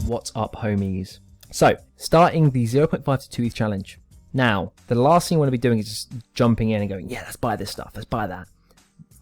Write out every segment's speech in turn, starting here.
What's up, homies? So, starting the 0.5 to 2 ETH challenge. Now, the last thing you want to be doing is just jumping in and going, yeah, let's buy this stuff, let's buy that.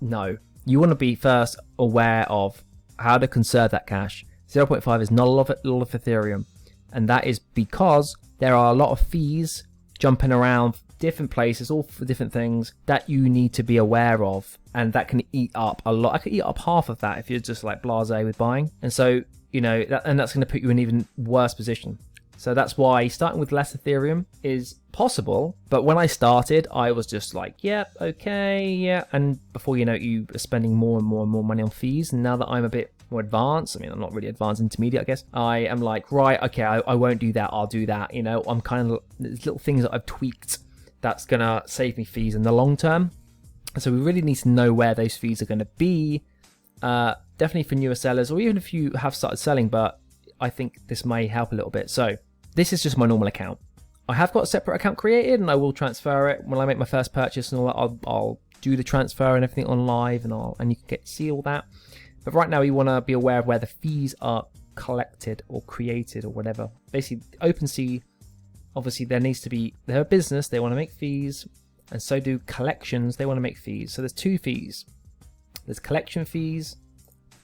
No, you want to be first aware of how to conserve that cash. 0.5 is not a lot of Ethereum, and that is because there are a lot of fees jumping around different places, all for different things that you need to be aware of, and that can eat up a lot. I could eat up half of that if you're just like blasé with buying, and so that's going to put you in an even worse position. So that's why starting with less Ethereum is possible. But when I started, I was just like, yeah, okay, yeah. And before you know it, you are spending more and more and more money on fees. And now that I'm a bit more advanced, I mean, I'm not really advanced, intermediate, I guess. I am like, right, okay, I won't do that. I'll do that. I'm kind of, there's little things that I've tweaked that's going to save me fees in the long term. So we really need to know where those fees are going to be. Definitely for newer sellers, or even if you have started selling, but I think this may help a little bit. So this is just my normal account. I have got a separate account created, and I will transfer it when I make my first purchase and all that. I'll do the transfer and everything on live, and you can see all that. But right now, you want to be aware of where the fees are collected or created or whatever. Basically, Opensea, obviously, they're a business. They want to make fees, and so do collections. They want to make fees. So there's two fees. There's collection fees.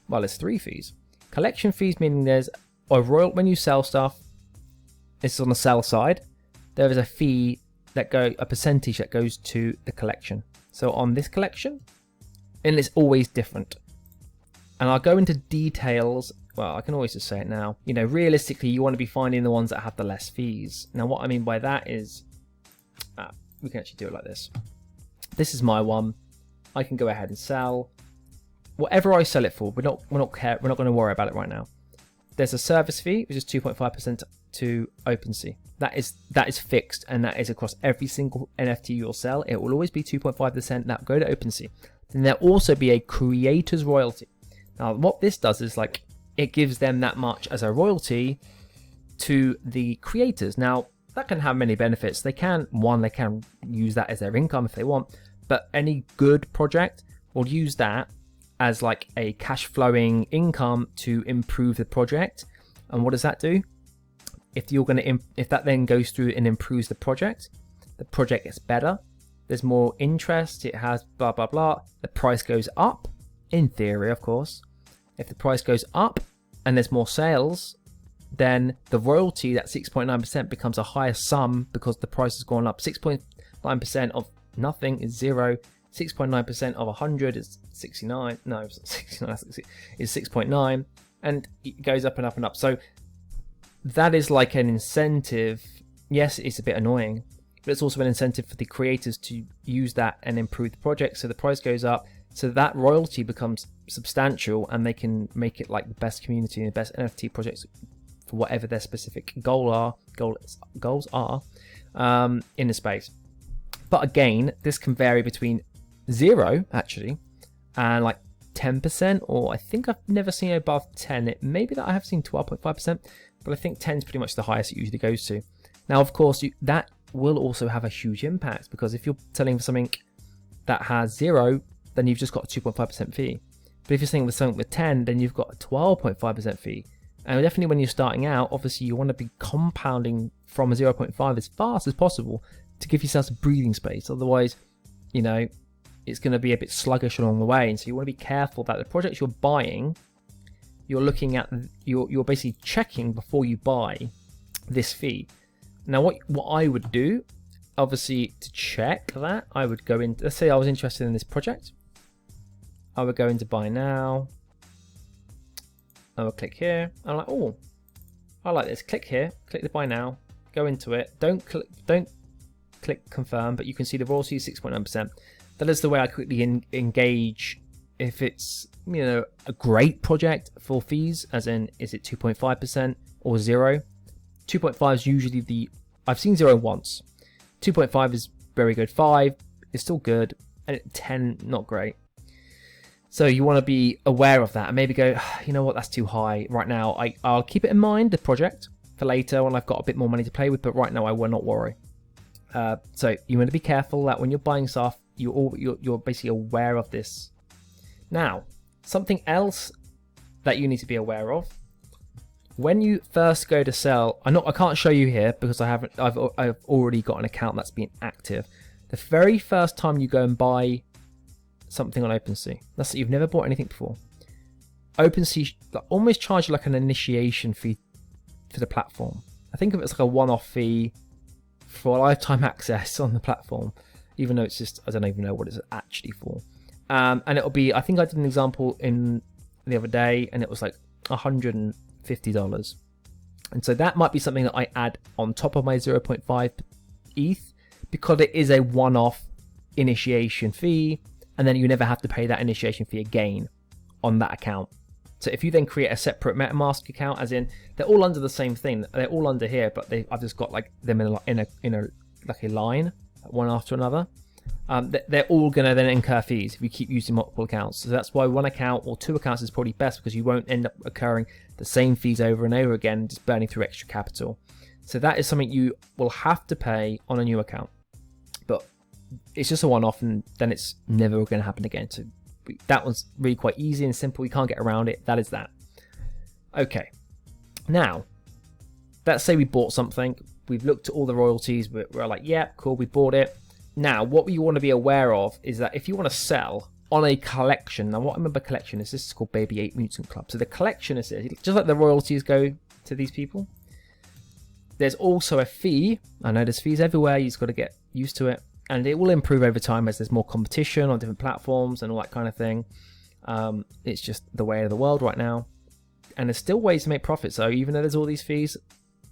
Well, there's three fees. Collection fees meaning there's a royalty when you sell stuff. This is on the sell side. There is a fee a percentage that goes to the collection. So on this collection, and it's always different. And I'll go into details. Well, I can always just say it now. Realistically, you want to be finding the ones that have the less fees. Now, what I mean by that is, we can actually do it like this. This is my one. I can go ahead and sell whatever I sell it for. We're not going to worry about it right now. There's a service fee, which is 2.5% to Opensea. That is fixed, and that is across every single NFT you'll sell. It will always be 2.5%. That will go to Opensea. Then there'll also be a creator's royalty. Now, what this does is it gives them that much as a royalty to the creators. Now, that can have many benefits. They can use that as their income if they want, but any good project will use that as like a cash flowing income to improve the project. And what does that do? If that then goes through and improves the project gets better. There's more interest. It has blah blah blah. The price goes up. In theory, of course. If the price goes up and there's more sales, then the royalty, that 6.9%, becomes a higher sum because the price has gone up. 6.9% of nothing is 0. 6.9% of 100 is 69. No, it's not 69. Is 6.9, and it goes up and up and up. So that is like an incentive. Yes, it's a bit annoying, but it's also an incentive for the creators to use that and improve the project. So the price goes up. So that royalty becomes substantial, and they can make it like the best community and the best NFT projects for whatever their specific goals are in the space. But again, this can vary between 0 actually and like 10%, or I think I've never seen above 10. It may be that I have seen 12.5%, but I think 10 is pretty much the highest it usually goes to. Now, of course, that will also have a huge impact, because if you're selling for something that has 0, then you've just got a 2.5% fee. But if you're selling with something with 10, then you've got a 12.5% fee. And definitely when you're starting out, obviously you want to be compounding from a 0.5 as fast as possible to give yourself some breathing space. Otherwise, it's going to be a bit sluggish along the way. And so you want to be careful that the projects you're buying, you're looking at, you're basically checking before you buy this fee. Now, what I would do, obviously, to check that, I would go into, let's say I was interested in this project. I would go into buy now. I would click here. I'm like, oh, I like this. Click here, click the buy now, go into it. Don't click confirm, but you can see the royalty is 6.9%. That is the way I quickly engage if it's a great project for fees, as in, is it 2.5% or 0? 2.5 is usually I've seen 0 once. 2.5 is very good. 5 is still good, and 10 not great. So you want to be aware of that and maybe go, you know what, that's too high right now. I'll keep it in mind, the project, for later when I've got a bit more money to play with, but right now I will not worry. So you want to be careful that when you're buying stuff, you're basically aware of this. Now, something else that you need to be aware of when you first go to sell, I can't show you here because I've already got an account that's been active. The very first time you go and buy something on Opensea, that's it, you've never bought anything before. Opensea almost charge you like an initiation fee for the platform. I think of it as like a one-off fee for lifetime access on the platform, even though it's just, I don't even know what it's actually for. And it'll be, I think I did an example in the other day, and it was like $150. And so that might be something that I add on top of my 0.5 ETH, because it is a one-off initiation fee, and then you never have to pay that initiation fee again on that account. So if you then create a separate MetaMask account, as in they're all under the same thing, they're all under here, but I've just got like them in a like a line, one after another. They're all going to then incur fees if you keep using multiple accounts. So that's why one account or two accounts is probably best, because you won't end up incurring the same fees over and over again, just burning through extra capital. So that is something you will have to pay on a new account, but it's just a one-off, and then it's never going to happen again. So that one's really quite easy and simple. You can't get around it. That is that. Okay. Now, let's say we bought something. We've looked at all the royalties. We're like, yeah, cool, we bought it. Now, what you want to be aware of is that if you want to sell on a collection, now what I remember collection is, this is called Baby 8 Mutant Club. So the collection is this, just like the royalties go to these people. There's also a fee. I know there's fees everywhere. You just got to get used to it. And it will improve over time as there's more competition on different platforms and all that kind of thing. It's just the way of the world right now. And there's still ways to make profits. So even though there's all these fees,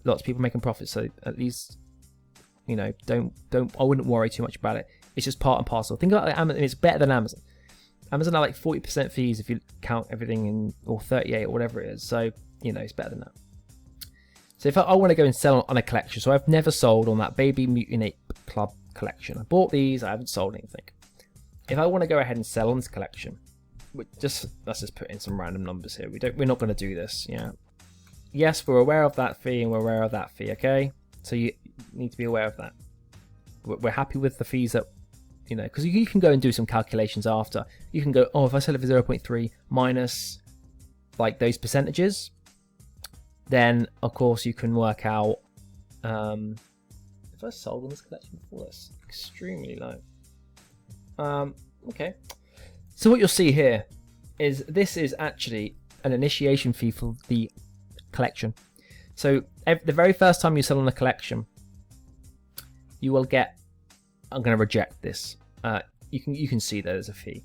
lots of people making profits. So at least, you know, I wouldn't worry too much about it. It's just part and parcel. Think about Amazon. It's better than Amazon. Amazon are like 40% fees if you count everything in, or 38 or whatever it is. So, you know, it's better than that. So if I want to go and sell on a collection, so I've never sold on that Baby Mutant Ape Club collection. I bought these, I haven't sold anything. If I want to go ahead and sell on this collection, let's just put in some random numbers here. We're not going to do this. Yeah. Yes, we're aware of that fee and we're aware of that fee. Okay. So you need to be aware of that. We're happy with the fees that, you know, because you can go and do some calculations after. You can go, oh, if I sell it for 0.3 minus like those percentages, then of course you can work out. If I sold on this collection before, that's extremely low. Okay. So what you'll see here is this is actually an initiation fee for the collection. So the very first time you sell on a collection, you will get. I'm going to reject this. You can see there's a fee.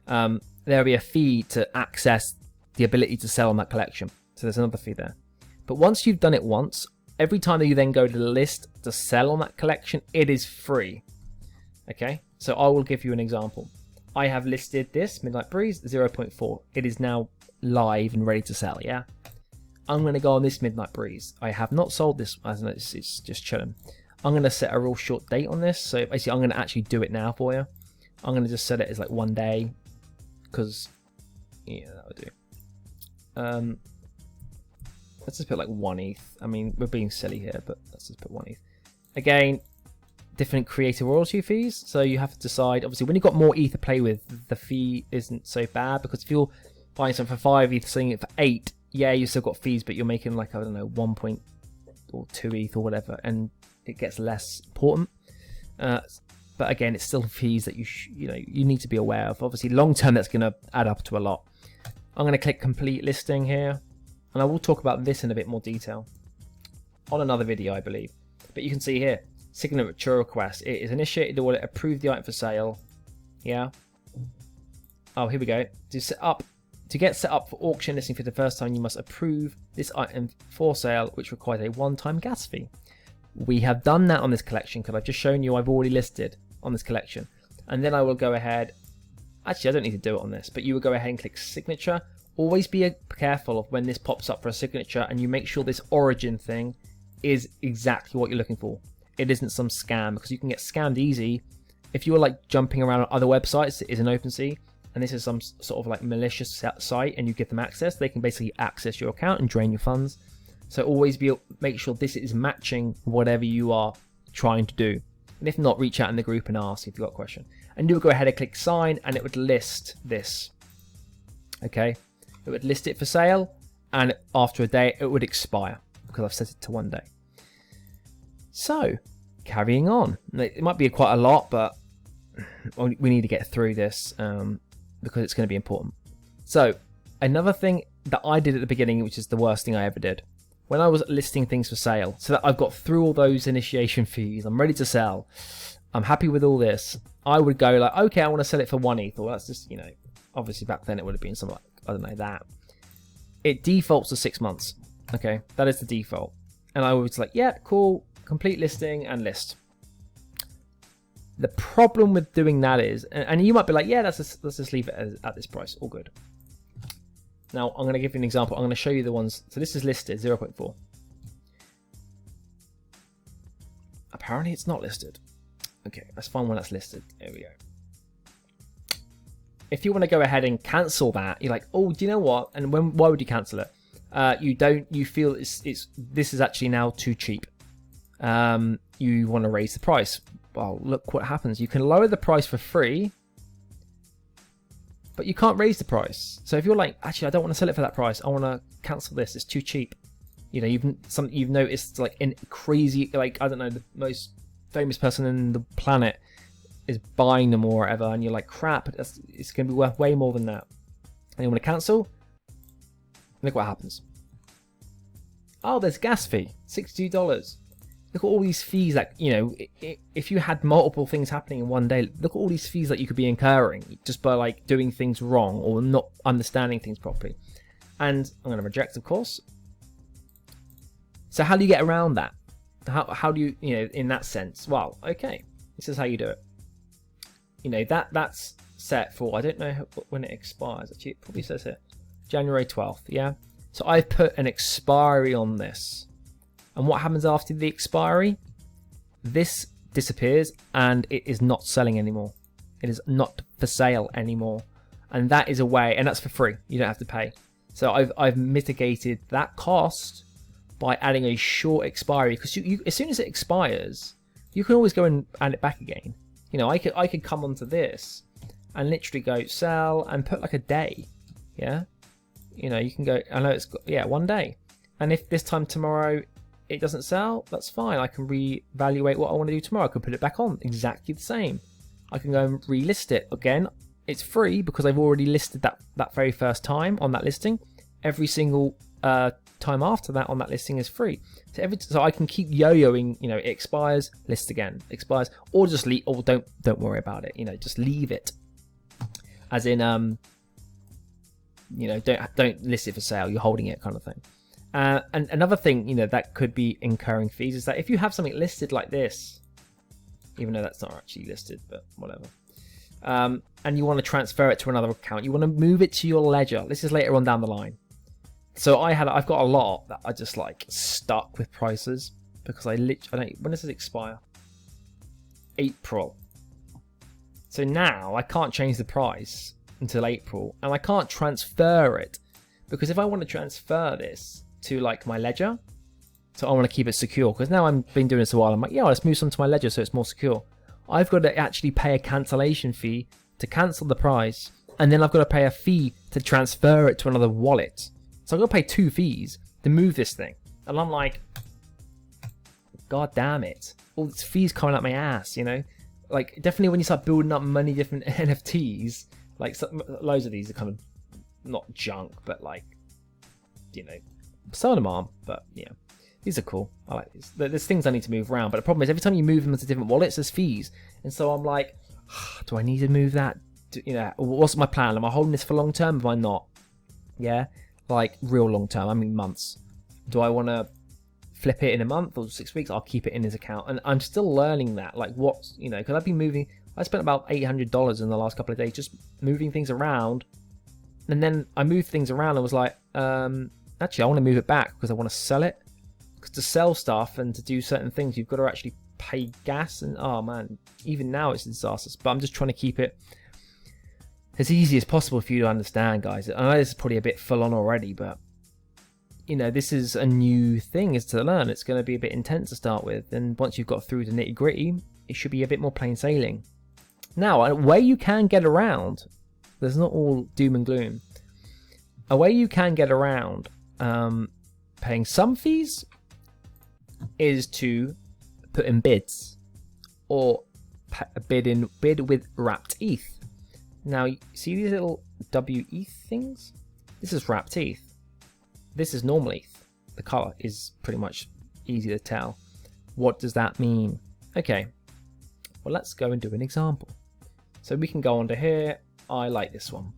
There'll be a fee to access the ability to sell on that collection. So there's another fee there. But once you've done it once, every time that you then go to the list to sell on that collection, it is free. Okay, so I will give you an example. I have listed this Midnight Breeze 0.4. It is now live and ready to sell. Yeah, I'm going to go on this Midnight Breeze. I have not sold this, as it's just chilling. I'm going to set a real short date on this. So basically, I'm going to actually do it now for you. I'm going to just set it as like 1 day, because yeah, that would do. Let's just put like 1 ETH. I mean, we're being silly here, but let's just put 1 ETH. Again, different creator royalty fees. So you have to decide, obviously, when you've got more ETH to play with, the fee isn't so bad, because if you're buying something for 5 ETH, selling it for 8, yeah, you've still got fees, but you're making like, I don't know, 1 point or 2 ETH or whatever, and it gets less important. But again, it's still fees that you need to be aware of. Obviously, long term, that's going to add up to a lot. I'm going to click complete listing here. And I will talk about this in a bit more detail on another video, I believe. But you can see here, signature request. It is initiated the wallet, approved the item for sale. Yeah. Oh, here we go. To get set up for auction listing for the first time, you must approve this item for sale, which requires a one-time gas fee. We have done that on this collection, because I've just shown you I've already listed on this collection. And then I will go ahead. Actually, I don't need to do it on this, but you will go ahead and click signature. Always be careful of when this pops up for a signature, and you make sure this origin thing is exactly what you're looking for. It isn't some scam, because you can get scammed easy if you're like jumping around on other websites that isn't OpenSea, and this is some sort of like malicious site, and you give them access. They can basically access your account and drain your funds. So always make sure this is matching whatever you are trying to do. And if not, reach out in the group and ask if you've got a question. And you would go ahead and click sign, and it would list this. Okay. It would list it for sale, and after a day it would expire because I've set it to 1 day. So carrying on, it might be quite a lot, but we need to get through this because it's going to be important. So another thing that I did at the beginning, which is the worst thing I ever did, when I was listing things for sale, so that I've got through all those initiation fees, I'm ready to sell, I'm happy with all this, I would go like, okay, I want to sell it for 1 ETH, or that's just, you know, obviously back then it would have been something like, I don't know, that. It defaults to 6 months, okay? That is the default. And I was like, yeah, cool, complete listing and list. The problem with doing that is, and you might be like, yeah, let's just leave it at this price, all good. Now, I'm going to give you an example. I'm going to show you the ones. So this is listed, 0.4. Apparently it's not listed. Okay, let's find one that's listed. There we go. If you want to go ahead and cancel that, you're like, oh, do you know what? And why would you cancel it? You feel this is actually now too cheap. You want to raise the price. Well, look what happens. You can lower the price for free, but you can't raise the price. So if you're like, actually, I don't want to sell it for that price, I want to cancel this, it's too cheap. You know, you've noticed like in crazy, like, I don't know, the most famous person in the planet is buying them or whatever, and you're like, crap, it's going to be worth way more than that. And you want to cancel, look what happens. Oh, there's gas fee, $62. Look at all these fees that, you know, if you had multiple things happening in 1 day, look at all these fees that you could be incurring just by like doing things wrong or not understanding things properly. And I'm going to reject, of course. So how do you get around that? How do you, you know, in that sense? Well, okay, this is how you do it. You know, that's set for, I don't know when it expires. Actually, it probably says here, January 12th, yeah? So I've put an expiry on this. And what happens after the expiry? This disappears and it is not selling anymore. It is not for sale anymore. And that is a way, and that's for free. You don't have to pay. So I've mitigated that cost by adding a short expiry, because you as soon as it expires, you can always go and add it back again. You know, I could come onto this and literally go sell and put like a day. Yeah. You know, you can go, I know it's got, yeah, 1 day. And if this time tomorrow it doesn't sell, that's fine. I can reevaluate what I want to do tomorrow. I can put it back on exactly the same. I can go and relist it again. It's free because I've already listed that very first time on that listing. Every single time after that on that listing is free. So I can keep yo-yoing. You know, it expires, list again, expires, or just leave, or don't worry about it. You know, just leave it. As in, you know, don't list it for sale. You're holding it, kind of thing. And another thing, you know, that could be incurring fees is that if you have something listed like this, even though that's not actually listed, but whatever, and you want to transfer it to another account, you want to move it to your ledger. This is later on down the line. So I've got a lot that I just like stuck with prices because I don't, when does it expire? April. So now I can't change the price until April, and I can't transfer it because if I want to transfer this to like my ledger, so I want to keep it secure because now I've been doing this a while, I'm like, yeah, let's move some to my ledger so it's more secure. I've got to actually pay a cancellation fee to cancel the price, and then I've got to pay a fee to transfer it to another wallet. So I've got to pay 2 fees to move this thing, and I'm like, god damn it, all these fees coming out my ass, you know. Like, definitely when you start building up many different NFTs, like loads of these are kind of not junk, but like, you know, some of them aren't, but yeah, these are cool. I like these. There's things I need to move around, but the problem is every time you move them into different wallets, there's fees, and so I'm like, do I need to move that? You know, what's my plan? Am I holding this for long term? Am I not? Yeah, like real long term. I mean months. Do I want to flip it in a month or 6 weeks? I'll keep it in his account, and I'm still learning that. Like, what's, you know, because I've been moving. I spent about $800 in the last couple of days just moving things around, and then I moved things around and was like, actually, I want to move it back because I want to sell it. Because to sell stuff and to do certain things, you've got to actually pay gas, and oh man, even now it's a disaster. But I'm just trying to keep it as easy as possible for you to understand, guys. I know this is probably a bit full on already, but you know, this is a new thing is to learn. It's going to be a bit intense to start with, and once you've got through the nitty gritty, it should be a bit more plain sailing. Now, a way you can get around, there's not all doom and gloom. A way you can get around paying some fees is to put in bids or bid with wrapped ETH. Now, you see these little WETH things? This is wrapped ETH. This is normal ETH. The color is pretty much easy to tell. What does that mean? Okay, well, let's go and do an example. So we can go onto here. I like this one.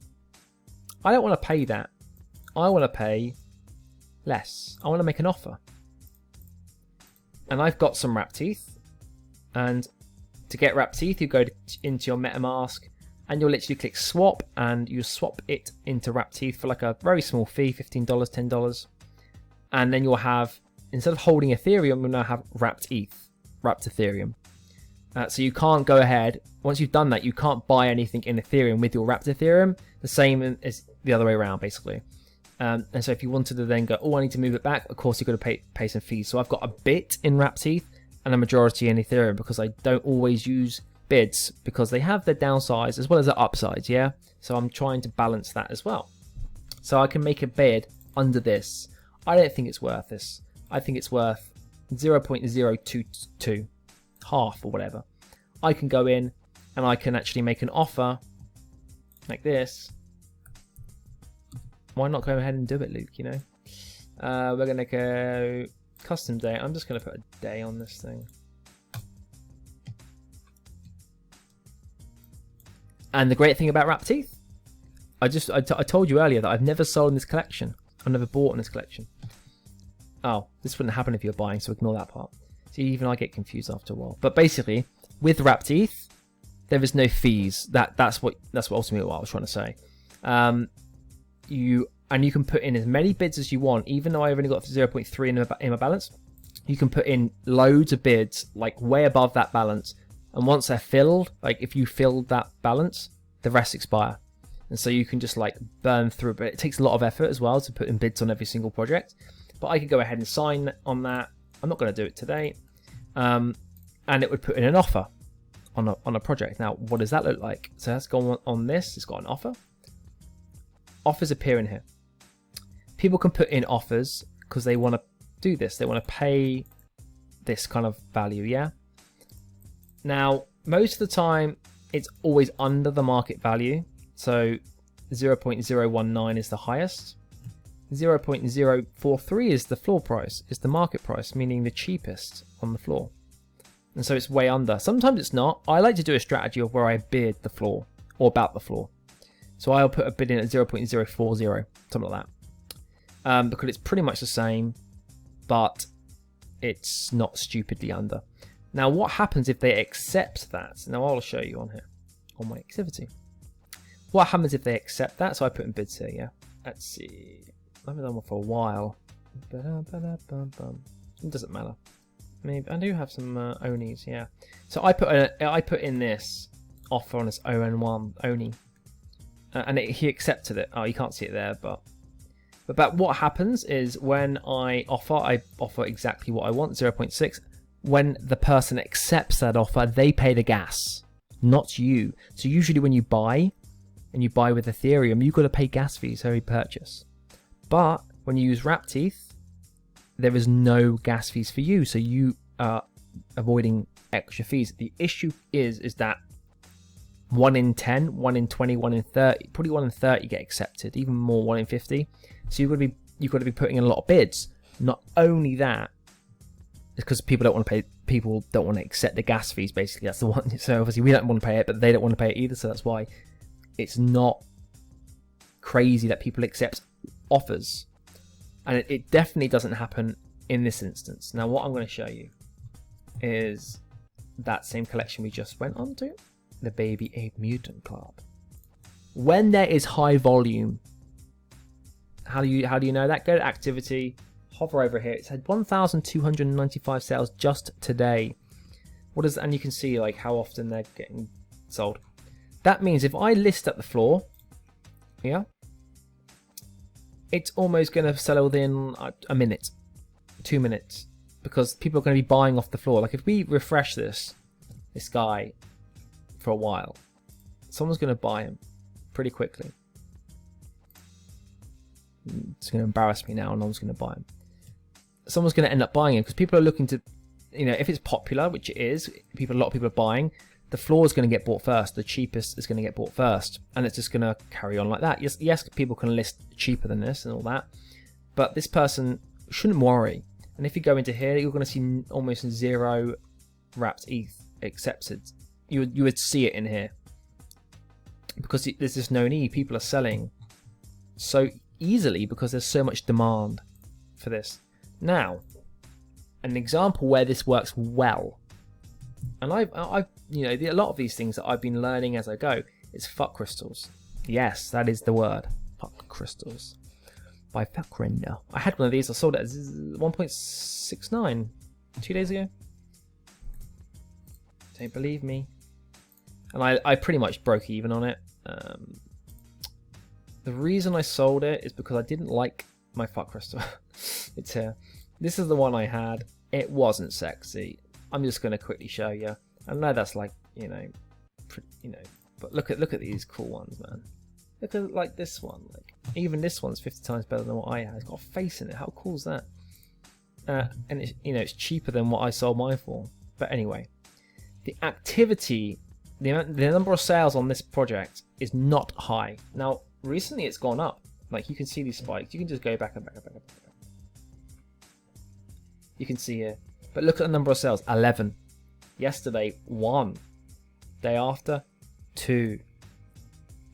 I don't want to pay that. I want to pay less. I want to make an offer. And I've got some wrapped ETH. And to get wrapped ETH, you go into your MetaMask and you'll literally click swap and you swap it into wrapped ETH for like a very small fee, $15, $10. And then you'll have, instead of holding Ethereum, you'll now have wrapped ETH, wrapped Ethereum. So you can't go ahead, once you've done that, you can't buy anything in Ethereum with your wrapped Ethereum, the same as the other way around, basically. And so if you wanted to then go, oh, I need to move it back, of course you've got to pay some fees. So I've got a bit in wrapped ETH and a majority in Ethereum because I don't always use bids because they have their downsides as well as their upsides, yeah? So I'm trying to balance that as well. So I can make a bid under this. I don't think it's worth this. I think it's worth 0.022, half or whatever. I can go in and I can actually make an offer like this. Why not go ahead and do it, Luke, you know? We're going to go custom date. I'm just going to put a day on this thing. And the great thing about wrapped ETH, I told you earlier that I've never sold in this collection. I've never bought in this collection. Oh, this wouldn't happen if you're buying, so ignore that part. See, even I get confused after a while. But basically, with wrapped ETH, there is no fees. That's what ultimately what I was trying to say. You can put in as many bids as you want, even though I've only got 0.3 in my balance. You can put in loads of bids, like way above that balance. And once they're filled, like if you filled that balance, the rest expire. And so you can just like burn through, but it takes a lot of effort as well to put in bids on every single project. But I could go ahead and sign on that. I'm not going to do it today. And it would put in an offer on a project. Now, what does that look like? So let's go on this. It's got an offer. Offers appear in here. People can put in offers because they want to do this. They want to pay this kind of value, yeah? Now, most of the time, it's always under the market value. So 0.019 is the highest. 0.043 is the floor price, is the market price, meaning the cheapest on the floor. And so it's way under. Sometimes it's not. I like to do a strategy of where I bid the floor or about the floor. So I'll put a bid in at 0.040, something like that. Because it's pretty much the same, but it's not stupidly under. Now, what happens if they accept that? Now, I'll show you on here, on my activity. What happens if they accept that? So I put in bids here, yeah. Let's see. I haven't done one for a while. It doesn't matter. Maybe I do have some Onis, yeah. So I put in this offer on this ON1 Oni, and he accepted it. Oh, you can't see it there, but what happens is when I offer exactly what I want, 0.6. When the person accepts that offer, they pay the gas, not you. So usually when you buy, and you buy with Ethereum, you've got to pay gas fees every purchase. But when you use wrapped ETH, there is no gas fees for you, so you are avoiding extra fees. The issue is that 1 in 10, 1 in 20, 1 in 30, probably 1 in 30 get accepted, even more 1 in 50. So you've got to be putting in a lot of bids. Not only that, it's because people don't want to pay. People don't want to accept the gas fees. Basically, that's the one. So obviously we don't want to pay it, but they don't want to pay it either. So that's why it's not crazy that people accept offers, and it definitely doesn't happen in this instance. Now, what I'm going to show you is that same collection we just went on to, the Baby Ape Mutant Club. When there is high volume, how do you know that? Go to activity. Hover over here. It's had 1,295 sales just today. And you can see like how often they're getting sold. That means if I list at the floor, yeah, it's almost going to sell within a minute, 2 minutes, because people are going to be buying off the floor. Like if we refresh this guy for a while, someone's going to buy him pretty quickly. It's going to embarrass me now, and no one's going to buy them. Someone's going to end up buying them because people are looking to, you know, if it's popular, which it is, a lot of people are buying. The floor is going to get bought first. The cheapest is going to get bought first, and it's just going to carry on like that. Yes, people can list cheaper than this and all that, but this person shouldn't worry. And if you go into here, you're going to see almost 0 wrapped ETH accepted. You would see it in here because there's just no need. People are selling so easily because there's so much demand for this. Now, an example where this works well, and I've you know, a lot of these things that I've been learning as I go, is fuck crystals. Yes, that is the word. Fuck crystals. By Falkrender. I had one of these. I sold it at 1.69 2 days ago. Don't believe me. And I pretty much broke even on it. The reason I sold it is because I didn't like my fuck crystal. It's here. This is the one I had. It wasn't sexy. I'm just going to quickly show you. I know that's like, you know, but look at these cool ones, man. Look at like this one. Like even this one's 50 times better than what I had. It's got a face in it. How cool is that? And it's, you know, it's cheaper than what I sold mine for. But anyway, the activity, the number of sales on this project is not high. Now, recently it's gone up. Like you can see these spikes. You can just go back and back and back and back. You can see here. But look at the number of sales. 11. Yesterday, 1. Day after, 2.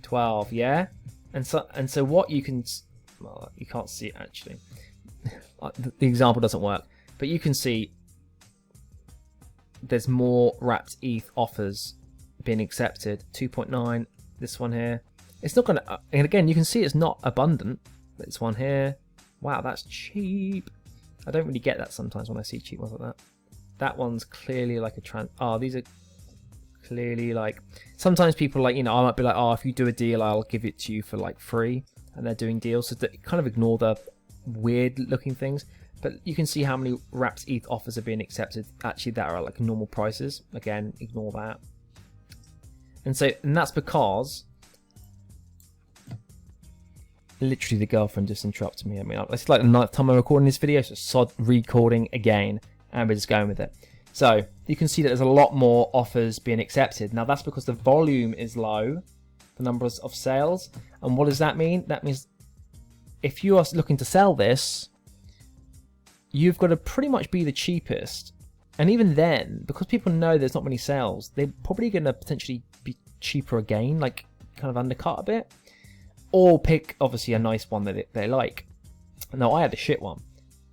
12. Yeah. And so what you can, well, you can't see it actually. The example doesn't work. But you can see there's more wrapped ETH offers being accepted. 2.9. This one here. It's not gonna. And again, you can see it's not abundant. This one here. Wow, that's cheap. I don't really get that sometimes when I see cheap ones like that. That one's clearly like a oh, these are clearly like, sometimes people like, you know, I might be like, oh, if you do a deal, I'll give it to you for like free, and they're doing deals, so kind of ignore the weird looking things. But you can see how many wrapped ETH offers are being accepted actually that are like normal prices. Again, ignore that. And that's because literally the girlfriend just interrupted me. I mean, it's like the 9th time I'm recording this video, so sod recording again, and we're just going with it. So you can see that there's a lot more offers being accepted. Now that's because the volume is low, the numbers of sales. And what does that mean? That means if you are looking to sell this, you've got to pretty much be the cheapest. And even then, because people know there's not many sales, they're probably going to potentially be cheaper again, like kind of undercut a bit. Or pick, obviously, a nice one that they like. Now, I had a shit one.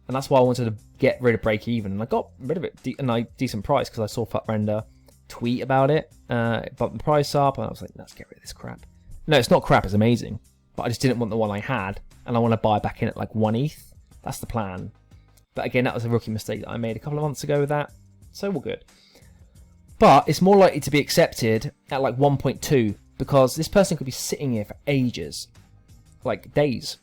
And that's why I wanted to get rid of break even. And I got rid of it at a decent price because I saw Falkrender tweet about it. It bumped the price up. And I was like, let's get rid of this crap. No, it's not crap. It's amazing. But I just didn't want the one I had. And I want to buy back in at like 1 ETH. That's the plan. But again, that was a rookie mistake that I made a couple of months ago with that. So we're good. But it's more likely to be accepted at like 1.2. Because this person could be sitting here for ages, like days,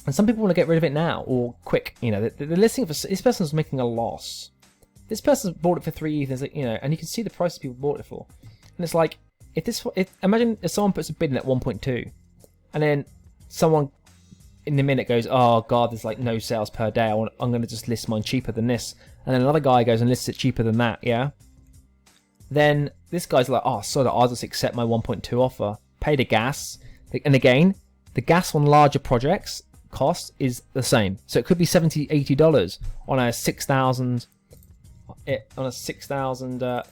and some people want to get rid of it now or quick. You know, they're listing it for, this person's making a loss. This person bought it for 3 ETH, you know, and you can see the prices people bought it for. And it's like, imagine if someone puts a bid in at 1.2, and then someone in the minute goes, oh god, there's like no sales per day. I'm going to just list mine cheaper than this, and then another guy goes and lists it cheaper than that. Yeah. Then this guy's like, oh, so that I'll just accept my 1.2 offer, pay the gas. And again, the gas on larger projects cost is the same. So it could be $70, $80 on a 6,000,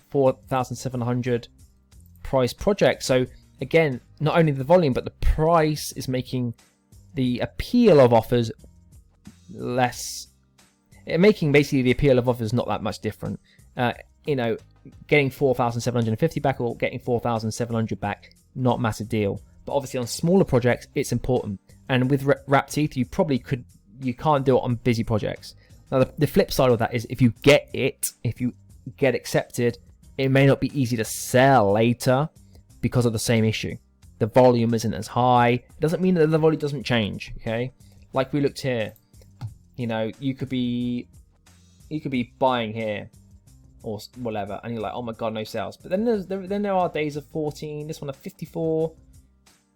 4,700 price project. So again, not only the volume, but the price is making the appeal of offers less. Making basically the appeal of offers not that much different. You know, getting 4,750 back or getting 4,700 back, not a massive deal. But obviously on smaller projects, it's important. And with wrapped ETH, you can't do it on busy projects. Now the flip side of that is if you get accepted, it may not be easy to sell later because of the same issue. The volume isn't as high. It doesn't mean that the volume doesn't change. Okay, like we looked here. You know, you could be buying here or whatever, and you're like, oh my god, no sales. But then there are days of 14, this one of 54,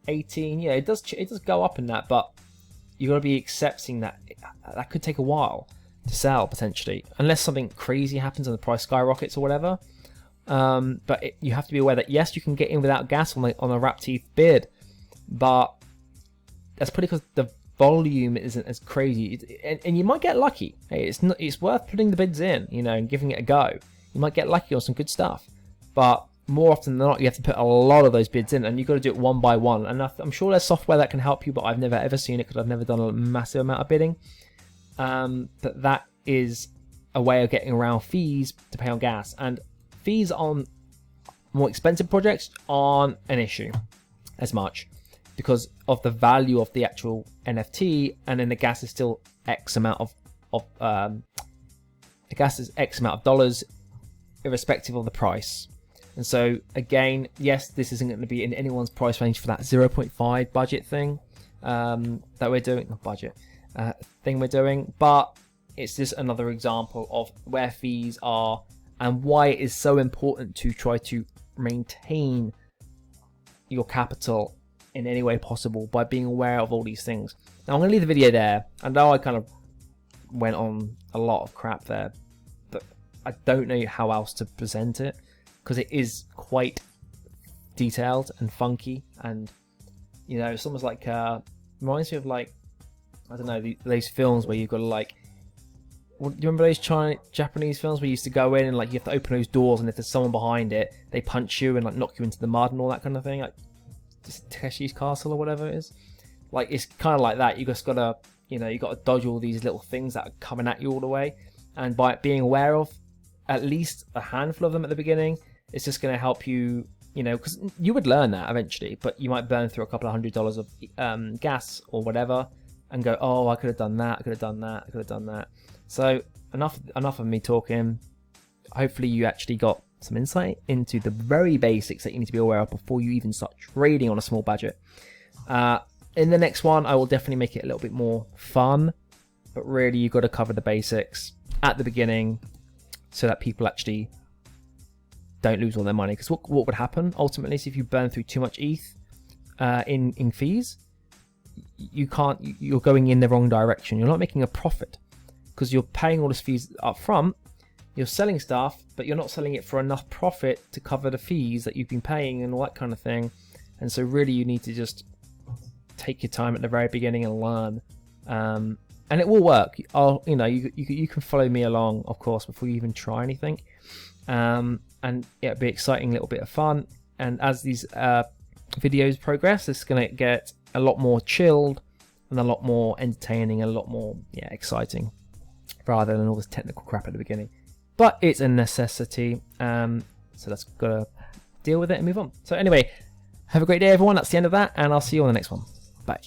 18. Yeah, it does go up in that, but you got to be accepting that that could take a while to sell potentially, unless something crazy happens and the price skyrockets or whatever. But you have to be aware that yes, you can get in without gas on a wrapped ETH bid, but that's probably because the volume isn't as crazy, and you might get lucky. Hey, it's worth putting the bids in, and giving it a go. You might get lucky on some good stuff, but more often than not, you have to put a lot of those bids in, and you've got to do it one by one. And I'm sure there's software that can help you, but I've never ever seen it because I've never done a massive amount of bidding. But that is a way of getting around fees to pay on gas, and fees on more expensive projects aren't an issue as much because of the value of the actual NFT, and then the gas is still X amount of dollars, irrespective of the price. And so again, yes, this isn't going to be in anyone's price range for that 0.5 budget thing that we're doing, not budget thing we're doing, but it's just another example of where fees are and why it is so important to try to maintain your capital in any way possible by being aware of all these things. Now I'm going to leave the video there. I know I kind of went on a lot of crap there, but I don't know how else to present it because it is quite detailed and funky, and it's almost like reminds me of, like, I don't know, those films where you've got to, like, do you remember those Japanese films where you used to go in and, like, you have to open those doors, and if there's someone behind it, they punch you and, like, knock you into the mud and all that kind of thing, like just Takeshi's Castle or whatever it is. Like, it's kind of like that. You just gotta, you gotta dodge all these little things that are coming at you all the way, and by being aware of at least a handful of them at the beginning, it's just going to help you, because you would learn that eventually, but you might burn through a couple of $100s of gas or whatever and go, oh, I could have done that, I could have done that, I could have done that. So enough of me talking. Hopefully you actually got some insight into the very basics that you need to be aware of before you even start trading on a small budget. In the next one, I will definitely make it a little bit more fun, but really you've got to cover the basics at the beginning so that people actually don't lose all their money. Because what would happen ultimately is if you burn through too much ETH in fees, you're going in the wrong direction. You're not making a profit because you're paying all these fees up front. You're selling stuff, but you're not selling it for enough profit to cover the fees that you've been paying and all that kind of thing. And so really you need to just take your time at the very beginning and learn. And it will work. You can follow me along, of course, before you even try anything. And it'll be exciting, little bit of fun. And as these videos progress, it's going to get a lot more chilled and a lot more entertaining and a lot more exciting, rather than all this technical crap at the beginning. But it's a necessity, so let's gotta deal with it and move on. So anyway, have a great day everyone. That's the end of that, and I'll see you on the next one. Bye.